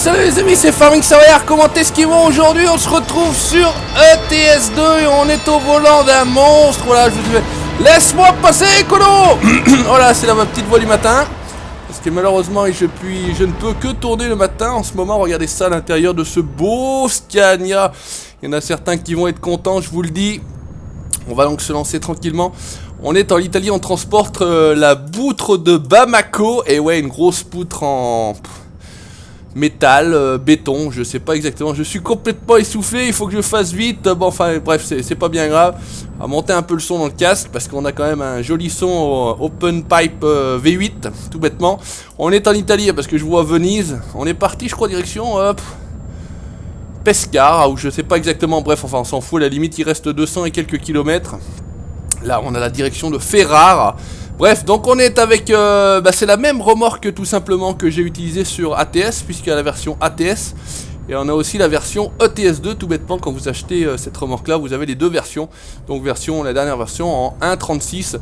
salut les amis, c'est Farming Sawyer. Comment est-ce qu'ils vont aujourd'hui? On se retrouve sur ETS2 et on est au volant d'un monstre. Voilà, je vous dis, laisse-moi passer, Colo. Voilà, c'est là ma petite voix du matin. Parce que malheureusement, je ne peux que tourner le matin. En ce moment, regardez ça à l'intérieur de ce beau Scania. Il y en a certains qui vont être contents, je vous le dis. On va donc se lancer tranquillement. On est en Italie, on transporte la poutre de Bamako. Et ouais, une grosse poutre en métal, béton, je sais pas exactement. Je suis complètement essoufflé, il faut que je fasse vite. Bon, enfin, bref, c'est pas bien grave. On va monter un peu le son dans le casque parce qu'on a quand même un joli son Open Pipe V8, tout bêtement. On est en Italie parce que je vois Venise. On est parti, je crois, direction Pescara, ou je sais pas exactement. Bref, enfin, on s'en fout. À la limite, il reste 200 et quelques kilomètres. Là, on a la direction de Ferrare. Bref, donc on est avec... c'est la même remorque tout simplement que j'ai utilisée sur ATS, puisqu'il y a la version ATS. Et on a aussi la version ETS2, tout bêtement, quand vous achetez cette remorque-là, vous avez les deux versions. Donc la dernière version en 1.36.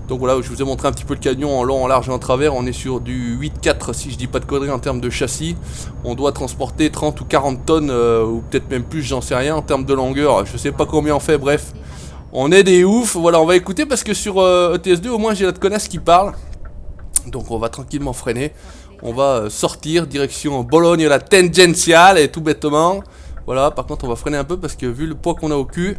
Donc voilà, je vous ai montré un petit peu le camion en long, en large et en travers. On est sur du 8.4, si je dis pas de conneries, en termes de châssis. On doit transporter 30 ou 40 tonnes, ou peut-être même plus, j'en sais rien. En termes de longueur, je sais pas combien on fait, bref. On est des oufs, voilà, on va écouter parce que sur ETS2 au moins j'ai la connasse qui parle. Donc on va tranquillement freiner. On va sortir direction Bologne la Tangenziale et tout bêtement. Voilà, par contre on va freiner un peu parce que vu le poids qu'on a au cul,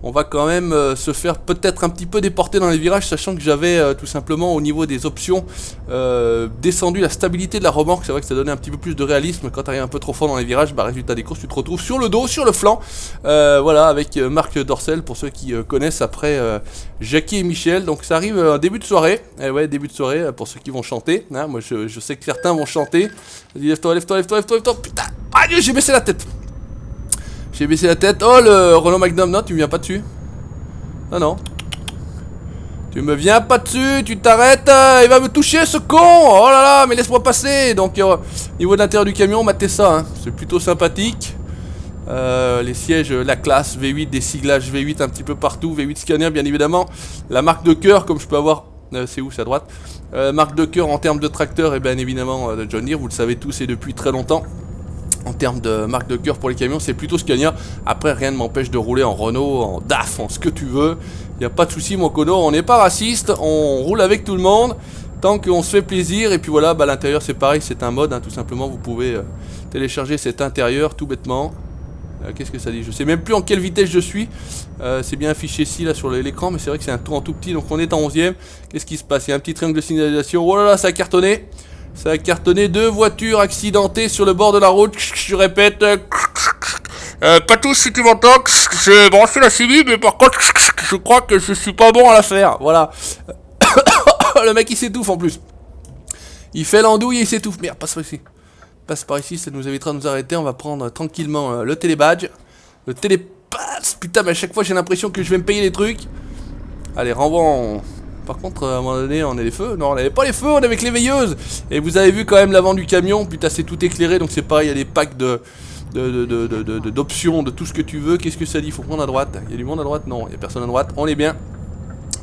on va quand même se faire peut-être un petit peu déporter dans les virages, sachant que j'avais tout simplement au niveau des options descendu la stabilité de la remorque. C'est vrai que ça donnait un petit peu plus de réalisme. Quand tu arrives un peu trop fort dans les virages, bah résultat des courses, tu te retrouves sur le dos, sur le flanc. Voilà, avec Marc Dorcel, pour ceux qui connaissent après Jackie et Michel. Donc ça arrive en début de soirée. Ouais, début de soirée pour ceux qui vont chanter. Hein, moi je sais que certains vont chanter. Vas-y, lève-toi, lève-toi, lève-toi, lève-toi, lève-toi. Putain, ah, j'ai baissé la tête. J'ai baissé la tête. Oh, le Renault Magnum, non, tu me viens pas dessus. Non, non. Tu me viens pas dessus, tu t'arrêtes. Il va me toucher, ce con. Oh là là, mais laisse-moi passer. Donc, niveau de l'intérieur du camion, matez ça. Hein. C'est plutôt sympathique. Les sièges, la classe V8, des siglages V8 un petit peu partout. V8 Scania, bien évidemment. La marque de cœur, comme je peux avoir. C'est où, c'est à droite. Marque de cœur en termes de tracteur, et bien évidemment, de John Deere. Vous le savez tous et depuis très longtemps. En termes de marque de cœur pour les camions, c'est plutôt Scania. Après, rien ne m'empêche de rouler en Renault, en DAF, en ce que tu veux. Il n'y a pas de souci, mon cono. On n'est pas raciste. On roule avec tout le monde. Tant qu'on se fait plaisir. Et puis voilà, bah, l'intérieur, c'est pareil. C'est un mode, hein, tout simplement. Vous pouvez télécharger cet intérieur, tout bêtement. Qu'est-ce que ça dit? Je sais même plus en quelle vitesse je suis. C'est bien affiché ici, là, sur l'écran. Mais c'est vrai que c'est un tour en tout petit. Donc on est en 11e. Qu'est-ce qui se passe? Il y a un petit triangle de signalisation. Oh là là, ça a cartonné. Ça a cartonné, 2 voitures accidentées sur le bord de la route. Je répète, pas tous si tu m'entends. J'ai branché la CB, mais par contre, je crois que je suis pas bon à la faire. Voilà. Le mec il s'étouffe en plus. Il fait l'andouille et il s'étouffe. Merde, passe par ici. Passe par ici, ça nous évitera de nous arrêter. On va prendre tranquillement le télébadge. Le télépass. Putain, mais à chaque fois j'ai l'impression que je vais me payer les trucs. Allez, renvoie. Par contre, à un moment donné, on a les feux. Non, on n'avait pas les feux, on est avec les veilleuses. Et vous avez vu quand même l'avant du camion. Putain, c'est tout éclairé, donc c'est pareil, il y a des packs d'options, de tout ce que tu veux. Qu'est-ce que ça dit? Il faut prendre à droite. Il y a du monde à droite? Non, il n'y a personne à droite. On est bien.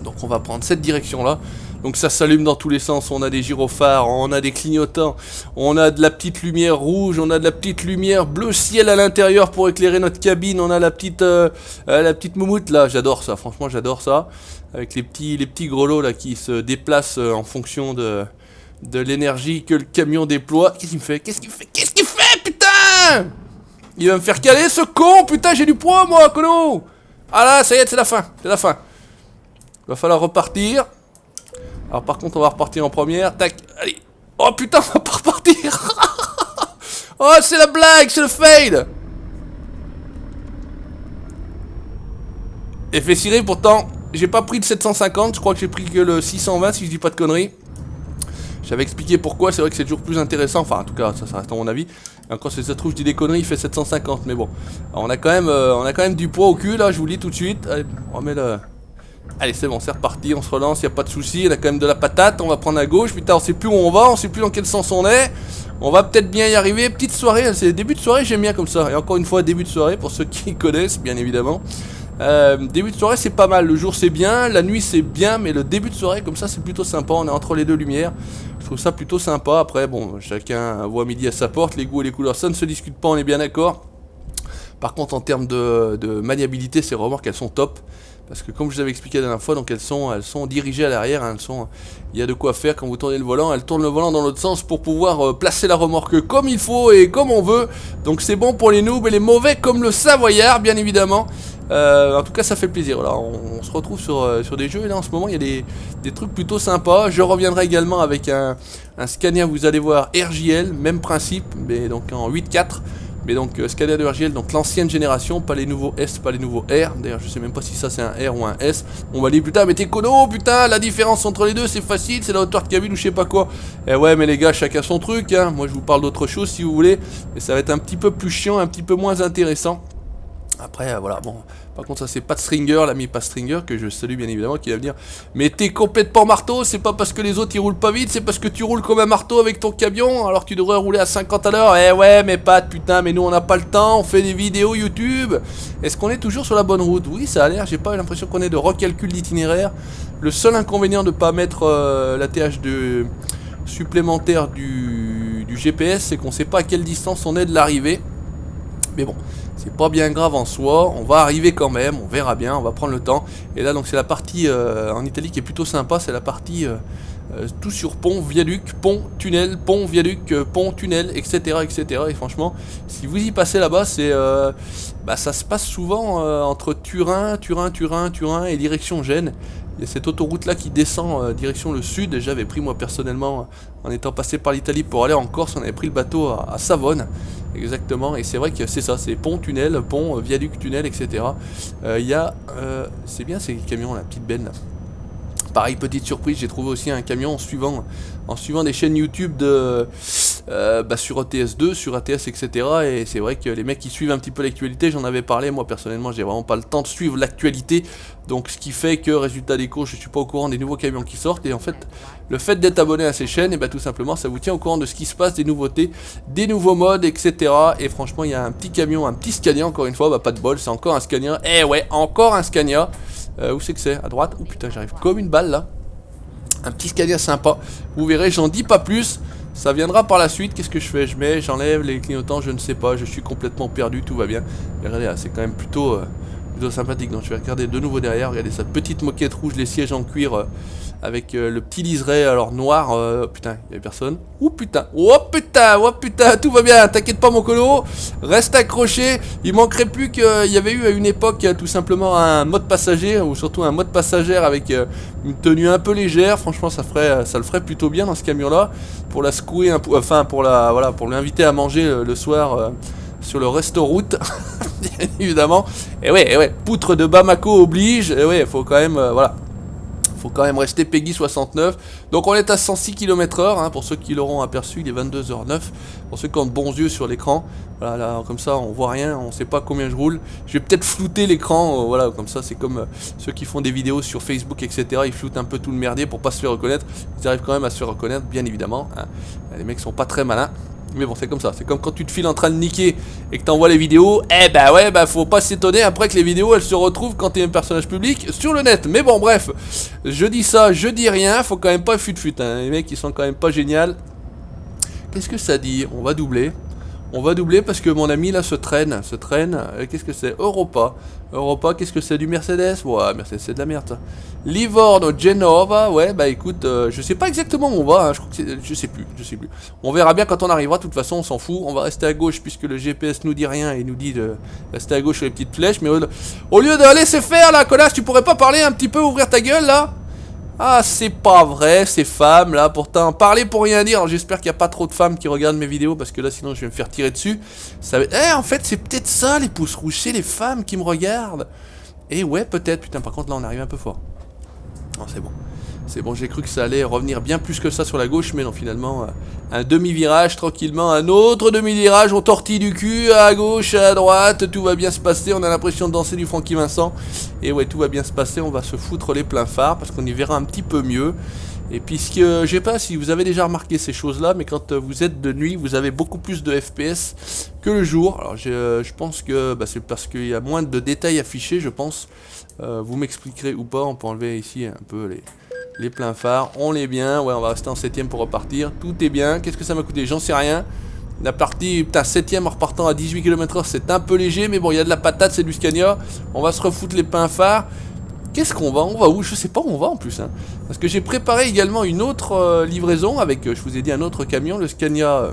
Donc on va prendre cette direction-là. Donc ça s'allume dans tous les sens. On a des gyrophares, on a des clignotants. On a de la petite lumière rouge, on a de la petite lumière bleu ciel à l'intérieur pour éclairer notre cabine. On a la petite moumoute là. J'adore ça, franchement j'adore ça. Avec les petits grelots là qui se déplacent en fonction de l'énergie que le camion déploie. Qu'est-ce qu'il me fait? Qu'est-ce qu'il fait? Qu'est-ce qu'il fait, putain? Il va me faire caler ce con, putain, j'ai du poids moi, colo. Ah là, ça y est, c'est la fin, c'est la fin. Il va falloir repartir. Alors par contre, on va repartir en première. Tac, allez. Oh putain, on va pas repartir. Oh, c'est la blague, c'est le fail. Effet ciré, pourtant. J'ai pas pris le 750, je crois que j'ai pris que le 620 si je dis pas de conneries. J'avais expliqué pourquoi, c'est vrai que c'est toujours plus intéressant, enfin en tout cas ça reste à mon avis. Encore si ça se trouve je dis des conneries, il fait 750, mais bon. Alors, on a quand même du poids au cul là, je vous le dis tout de suite. Allez, on remet le... Allez c'est bon, c'est reparti, on se relance, y a pas de souci. On a quand même de la patate, on va prendre à gauche. Putain, on sait plus où on va, on sait plus dans quel sens on est. On va peut-être bien y arriver, petite soirée, c'est début de soirée, j'aime bien comme ça. Et encore une fois, début de soirée, pour ceux qui connaissent, bien évidemment. Début de soirée c'est pas mal, le jour c'est bien, la nuit c'est bien, mais le début de soirée comme ça c'est plutôt sympa, on est entre les deux lumières. Je trouve ça plutôt sympa. Après bon, chacun voit midi à sa porte, les goûts et les couleurs ça ne se discute pas, on est bien d'accord. Par contre en termes de maniabilité, ces remorques elles sont top. Parce que comme je vous avais expliqué la dernière fois, donc elles sont dirigées à l'arrière, hein, il y a de quoi faire quand vous tournez le volant, elles tournent le volant dans l'autre sens pour pouvoir placer la remorque comme il faut et comme on veut. Donc c'est bon pour les noobs et les mauvais comme le Savoyard bien évidemment. En tout cas ça fait plaisir, voilà, on se retrouve sur des jeux et là en ce moment il y a des trucs plutôt sympas. Je reviendrai également avec un Scania, vous allez voir, RJL, même principe, mais donc en 8.4. Mais donc Scania de RJL, donc l'ancienne génération, pas les nouveaux S, pas les nouveaux R. D'ailleurs je sais même pas si ça c'est un R ou un S. On va dire putain mais t'es cono, putain la différence entre les deux c'est facile, c'est la hauteur de cabine ou je sais pas quoi. Eh ouais mais les gars chacun son truc hein. Moi je vous parle d'autre chose si vous voulez. Mais ça va être un petit peu plus chiant, un petit peu moins intéressant. Après voilà bon, par contre ça c'est Pat Stringer, l'ami Pat Stringer que je salue bien évidemment, qui va venir. Mais t'es complètement marteau, c'est pas parce que les autres ils roulent pas vite, c'est parce que tu roules comme un marteau avec ton camion alors que tu devrais rouler à 50 à l'heure. Eh ouais mais Pat putain, mais nous on n'a pas le temps, on fait des vidéos YouTube. Est-ce qu'on est toujours sur la bonne route? Oui ça a l'air, j'ai pas l'impression qu'on ait de recalcul d'itinéraire. Le seul inconvénient de pas mettre la TH supplémentaire du GPS, c'est qu'on sait pas à quelle distance on est de l'arrivée. Mais bon, c'est pas bien grave en soi, on va arriver quand même, on verra bien, on va prendre le temps. Et là donc c'est la partie en Italie qui est plutôt sympa, c'est la partie tout sur pont, viaduc, pont, viaduc, pont, tunnel, etc. etc. Et franchement, si vous y passez là-bas, c'est ça se passe souvent entre Turin et direction Gênes. Il y a cette autoroute là qui descend direction le sud. J'avais pris moi personnellement, en étant passé par l'Italie pour aller en Corse, on avait pris le bateau à Savone. Exactement, et c'est vrai que c'est ça, c'est pont, tunnel, pont, viaduc, tunnel, etc. Il y a, c'est bien ces camions, la petite benne là. Pareil, petite surprise, j'ai trouvé aussi un camion en suivant des chaînes YouTube de sur ETS2, sur ATS, etc. Et c'est vrai que les mecs qui suivent un petit peu l'actualité, j'en avais parlé, moi personnellement j'ai vraiment pas le temps de suivre l'actualité. Donc ce qui fait que résultat des courses, je suis pas au courant des nouveaux camions qui sortent. Et en fait, le fait d'être abonné à ces chaînes, et tout simplement ça vous tient au courant de ce qui se passe, des nouveautés, des nouveaux modes, etc. Et franchement il y a un petit camion, un petit Scania encore une fois, pas de bol, c'est encore un Scania. Eh ouais, encore un Scania. Où c'est que c'est? À droite? Oh putain, j'arrive comme une balle là. Un petit Scania sympa. Vous verrez, j'en dis pas plus. Ça viendra par la suite. Qu'est-ce que je fais? Je mets, j'enlève les clignotants, je ne sais pas. Je suis complètement perdu, tout va bien. Mais regardez là, c'est quand même plutôt sympathique. Donc je vais regarder de nouveau derrière. Regardez cette petite moquette rouge, les sièges en cuir avec le petit liseré alors noir. Putain, il n'y avait personne. Oh putain, tout va bien. T'inquiète pas mon colo. Reste accroché. Il manquerait plus qu'il y avait eu à une époque tout simplement un mode passager, ou surtout un mode passagère avec une tenue un peu légère. Franchement ça le ferait plutôt bien dans ce camion là. Pour la secouer un peu, enfin pour l'inviter à manger le soir. Sur le resto-route, bien évidemment. Et ouais, poutre de Bamako oblige. Et ouais, faut quand même, faut quand même rester Peggy 69. Donc on est à 106 km/h, hein, pour ceux qui l'auront aperçu, il est 22h09. Pour ceux qui ont de bons yeux sur l'écran, voilà, là, comme ça on voit rien, on sait pas combien je roule. Je vais peut-être flouter l'écran, voilà, comme ça c'est comme ceux qui font des vidéos sur Facebook, etc. Ils floutent un peu tout le merdier pour pas se faire reconnaître. Ils arrivent quand même à se faire reconnaître, bien évidemment. Hein. Les mecs sont pas très malins. Mais bon, c'est comme ça, c'est comme quand tu te files en train de niquer et que t'envoies les vidéos, faut pas s'étonner après que les vidéos elles se retrouvent quand t'es un personnage public sur le net. Mais bon, bref, je dis ça, je dis rien, faut quand même pas fut-fut, hein. Les mecs ils sont quand même pas génial. Qu'est-ce que ça dit? On va doubler. On va doubler parce que mon ami là se traîne. Qu'est-ce que c'est? Europa, qu'est-ce que c'est? Du Mercedes? Ouais, Mercedes c'est de la merde ça. Livorno, Genova, ouais, écoute, je sais pas exactement où on va, hein, je crois que je sais plus. On verra bien quand on arrivera, de toute façon on s'en fout, on va rester à gauche puisque le GPS nous dit rien et nous dit de rester à gauche sur les petites flèches, mais au lieu de laisser faire là, connasse, tu pourrais pas parler un petit peu, ouvrir ta gueule là? Ah, c'est pas vrai, ces femmes là, pourtant, parler pour rien dire. Alors j'espère qu'il n'y a pas trop de femmes qui regardent mes vidéos parce que là sinon je vais me faire tirer dessus. En fait c'est peut-être ça les pouces rouges, c'est les femmes qui me regardent. Et ouais, peut-être, putain, par contre là on arrive un peu fort. Non, c'est bon. C'est bon, j'ai cru que ça allait revenir bien plus que ça sur la gauche, mais non, finalement, un demi-virage tranquillement, un autre demi-virage, on tortille du cul, à gauche, à droite, tout va bien se passer, on a l'impression de danser du Francky Vincent, et ouais, tout va bien se passer, on va se foutre les pleins phares, parce qu'on y verra un petit peu mieux. Et puisque, je sais pas si vous avez déjà remarqué ces choses-là, mais quand vous êtes de nuit, vous avez beaucoup plus de FPS que le jour. Alors je pense que c'est parce qu'il y a moins de détails affichés, je pense. Vous m'expliquerez ou pas, on peut enlever ici un peu les pleins phares. On est bien, ouais, on va rester en 7ème pour repartir. Tout est bien, qu'est-ce que ça m'a coûté? J'en sais rien. La partie, putain, 7ème en repartant à 18 km/h, c'est un peu léger, mais bon, il y a de la patate, c'est du Scania. On va se refoutre les pleins phares. Qu'est-ce qu'on va? On va où? Je sais pas où on va en plus. Hein. Parce que j'ai préparé également une autre livraison avec, je vous ai dit, un autre camion, le Scania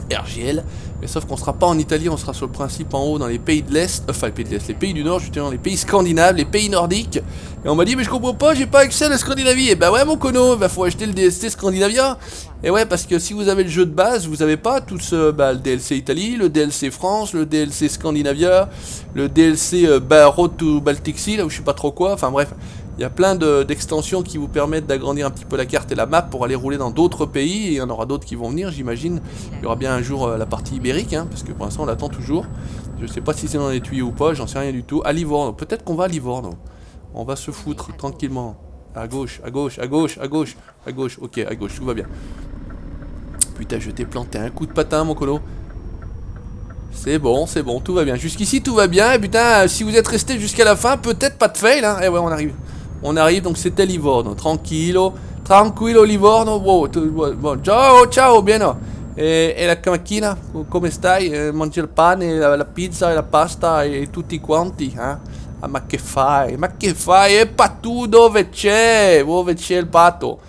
RGL. Mais sauf qu'on sera pas en Italie, on sera sur le principe en haut dans les pays de l'Est. Enfin, les pays de l'Est, les pays du Nord, justement, les pays scandinaves, les pays nordiques. Et on m'a dit, mais je comprends pas, j'ai pas accès à la Scandinavie. Et bah ouais, mon cono, bah faut acheter le DLC Scandinavia. Et ouais, parce que si vous avez le jeu de base, vous avez pas tout ce, le DLC Italie, le DLC France, le DLC Scandinavia, le DLC Road to Baltic Sea, là où je sais pas trop quoi. Enfin bref, il y a plein d'extensions qui vous permettent d'agrandir un petit peu la carte et la map pour aller rouler dans d'autres pays. Et il y en aura d'autres qui vont venir, j'imagine. Il y aura bien un jour la partie ibérique, hein, parce que pour l'instant on l'attend toujours. Je sais pas si c'est dans les tuyaux ou pas, j'en sais rien du tout. À Livorno, peut-être qu'on va à Livorno. On va se foutre tranquillement. À gauche, à gauche, à gauche, à gauche, à gauche. Ok, à gauche, tout va bien. Putain, je t'ai planté un coup de patin, mon colo. C'est bon, tout va bien. Jusqu'ici, tout va bien. Et putain, si vous êtes resté jusqu'à la fin, peut-être pas de fail. Hein. Et ouais, on arrive. On arrive, donc c'était Livorno. Tranquillo, tranquillo Livorno. Wow, bon, ciao, ciao, bien. E la macchina, come stai? Mangi il pane, la pizza e la pasta e tutti quanti, eh? Ah, ma che fai? Ma che fai? E patù, dove c'è? Dove c'è il pato?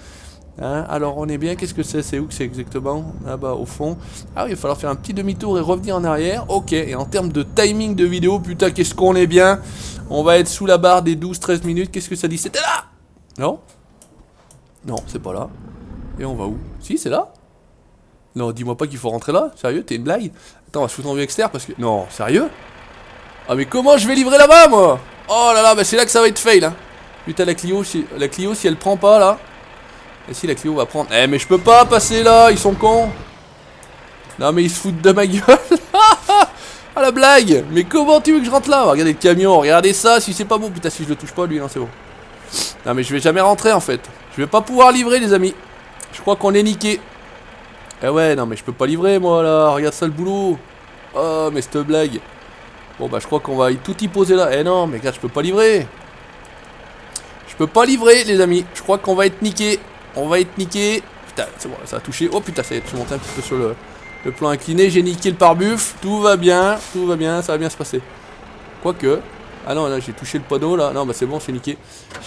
Hein, alors on est bien, qu'est-ce que c'est où que c'est exactement? Là-bas au fond. Ah oui, il va falloir faire un petit demi-tour et revenir en arrière. Ok, et en termes de timing de vidéo, putain, qu'est-ce qu'on est bien. On va être sous la barre des 12-13 minutes. Qu'est-ce que ça dit? C'était là? Non? Non, c'est pas là. Et on va où? Si, c'est là? Non, dis-moi pas qu'il faut rentrer là. Sérieux, t'es une blague? Attends, on va se foutre en vue externe parce que... Non, sérieux? Ah mais comment je vais livrer là-bas, moi? Oh là là, bah c'est là que ça va être fail, hein. Putain, la Clio, si elle prend pas, là... Et si la Clio va prendre... Eh mais je peux pas passer là, ils sont cons. Non mais ils se foutent de ma gueule. Ah la blague. Mais comment tu veux que je rentre là? Regardez le camion, regardez ça, si c'est pas bon. Putain, si je le touche pas lui, non c'est bon. Non mais je vais jamais rentrer en fait. Je vais pas pouvoir livrer les amis. Je crois qu'on est niqué. Eh ouais, non mais je peux pas livrer moi là, regarde ça le boulot. Oh mais cette blague. Bon bah je crois qu'on va tout y poser là. Eh non mais regarde, je peux pas livrer. Je peux pas livrer les amis. Je crois qu'on va être niqué. On va être niqué. Putain, c'est bon, ça a touché. Oh putain, ça y est, je suis monté un petit peu sur le plan incliné. J'ai niqué le pare-buff. Tout va bien, ça va bien se passer. Quoique. Ah non, là j'ai touché le panneau là. Non, bah c'est bon, c'est niqué.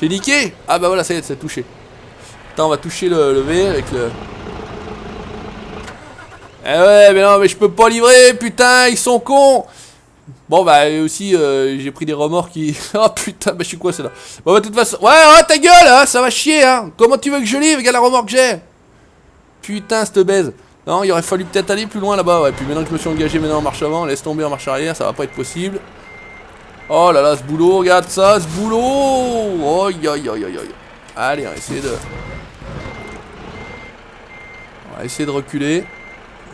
J'ai niqué. Ah bah voilà, ça y est, ça a touché. Attends, on va toucher le V avec le... Eh ouais, mais non, mais je peux pas livrer, putain, ils sont cons. Bon bah aussi j'ai pris des remords qui... Oh putain, bah je suis quoi c'est là? Bon bah de toute façon... Ouais, oh, ta gueule hein, ça va chier hein. Comment tu veux que je livre, regarde la remorque que j'ai. Putain, cette baise. Non, il aurait fallu peut-être aller plus loin là-bas, ouais. Puis maintenant que je me suis engagé maintenant en marche avant, laisse tomber en marche arrière, ça va pas être possible. Oh là là, ce boulot, regarde ça, ce boulot. Oh, yo. Allez, on va essayer de... On va essayer de reculer.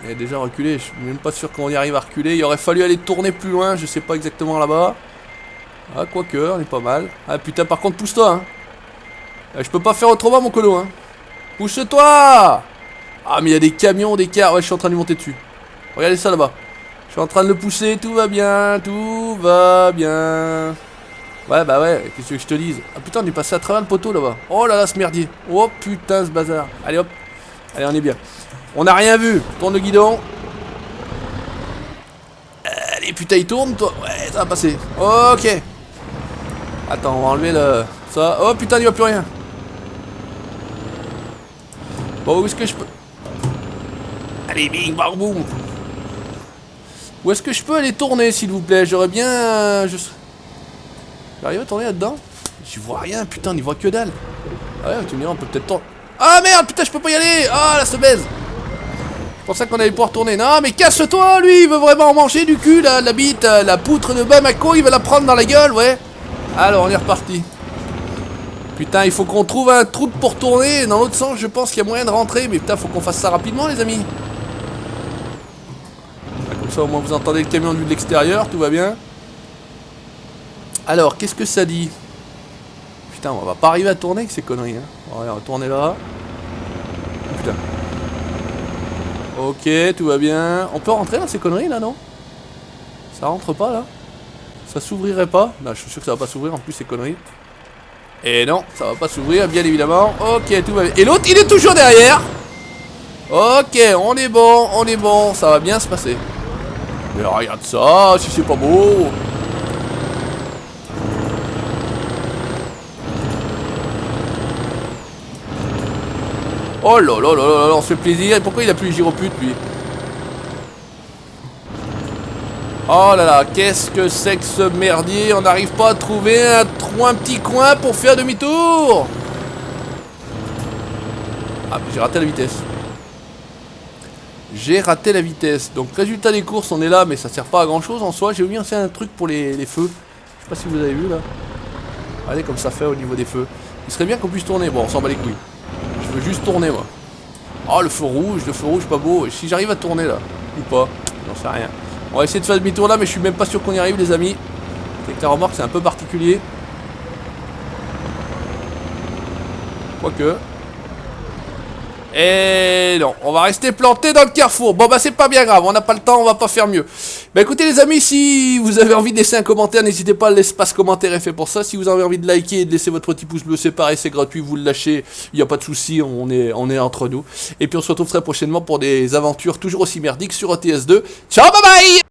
Il a déjà reculé, je suis même pas sûr qu'on y arrive à reculer. Il aurait fallu aller tourner plus loin, je sais pas exactement là-bas. Ah, quoique, on est pas mal. Ah putain, par contre, pousse-toi, hein. Je peux pas faire autrement, mon colo, hein. Pousse-toi. Ah, mais il y a des camions, des cars. Ouais, je suis en train de lui monter dessus. Regardez ça là-bas. Je suis en train de le pousser, tout va bien, tout va bien. Ouais, bah ouais, qu'est-ce que tu veux que je te dise? Ah putain, on est passé à travers le poteau là-bas. Oh là là, ce merdier. Oh putain, ce bazar. Allez hop. Allez, on est bien. On n'a rien vu. Tourne le guidon. Allez, putain, il tourne, toi. Ouais, ça va passer. Ok. Attends, on va enlever le... Ça. Oh, putain, il n'y va plus rien. Bon, où est-ce que je peux... Allez, bing, bang, boum. Où est-ce que je peux aller tourner, s'il vous plaît? J'aurais bien... J'arrive à tourner là-dedans? J'y vois rien, putain, on n'y voit que dalle. Ah ouais, tu me diras, on peut peut-être tourner... Ah merde, putain, je peux pas y aller. Ah, là, se baise. C'est pour ça qu'on allait pouvoir tourner. Non, mais casse-toi, lui, il veut vraiment manger du cul, là, la bite, la poutre de Bamako, il va la prendre dans la gueule, ouais. Alors, on est reparti. Putain, il faut qu'on trouve un trou pour tourner. Dans l'autre sens, je pense qu'il y a moyen de rentrer. Mais putain, faut qu'on fasse ça rapidement, les amis. Comme ça, au moins, vous entendez le camion de l'extérieur. Tout va bien. Alors, qu'est-ce que ça dit? Putain, on va pas arriver à tourner avec ces conneries. Hein. On va tourner là. Putain. Ok, tout va bien. On peut rentrer dans ces conneries, là, non? Ça rentre pas, là? Ça s'ouvrirait pas? Non, je suis sûr que ça va pas s'ouvrir, en plus, ces conneries. Et non, ça va pas s'ouvrir, bien évidemment. Ok, tout va bien. Et l'autre, il est toujours derrière. Ok, on est bon, ça va bien se passer. Mais regarde ça, si c'est pas beau. Oh là là là là là, on se fait plaisir. Et pourquoi il a plus les gyroputes, lui? Oh là là, qu'est-ce que c'est que ce merdier? On n'arrive pas à trouver un petit coin pour faire demi-tour. Ah, j'ai raté la vitesse. J'ai raté la vitesse. Donc, résultat des courses, on est là, mais ça sert pas à grand chose en soi. J'ai oublié aussi un truc pour les feux. Je sais pas si vous avez vu là. Regardez comme ça fait au niveau des feux. Il serait bien qu'on puisse tourner. Bon, on s'en bat les couilles. Je veux juste tourner, moi. Oh, le feu rouge pas beau. Si j'arrive à tourner là, ou pas, j'en sais rien. On va essayer de faire demi-tour là, mais je suis même pas sûr qu'on y arrive, les amis. Avec la remorque, c'est un peu particulier. Quoique. Et non, on va rester planté dans le carrefour. Bon bah c'est pas bien grave, on n'a pas le temps, on va pas faire mieux. Bah écoutez les amis, si vous avez envie de laisser un commentaire, n'hésitez pas, l'espace commentaire est fait pour ça. Si vous avez envie de liker et de laisser votre petit pouce bleu, c'est pareil, c'est gratuit, vous le lâchez, il n'y a pas de souci, on est entre nous. Et puis on se retrouve très prochainement pour des aventures toujours aussi merdiques sur ETS2. Ciao, bye bye.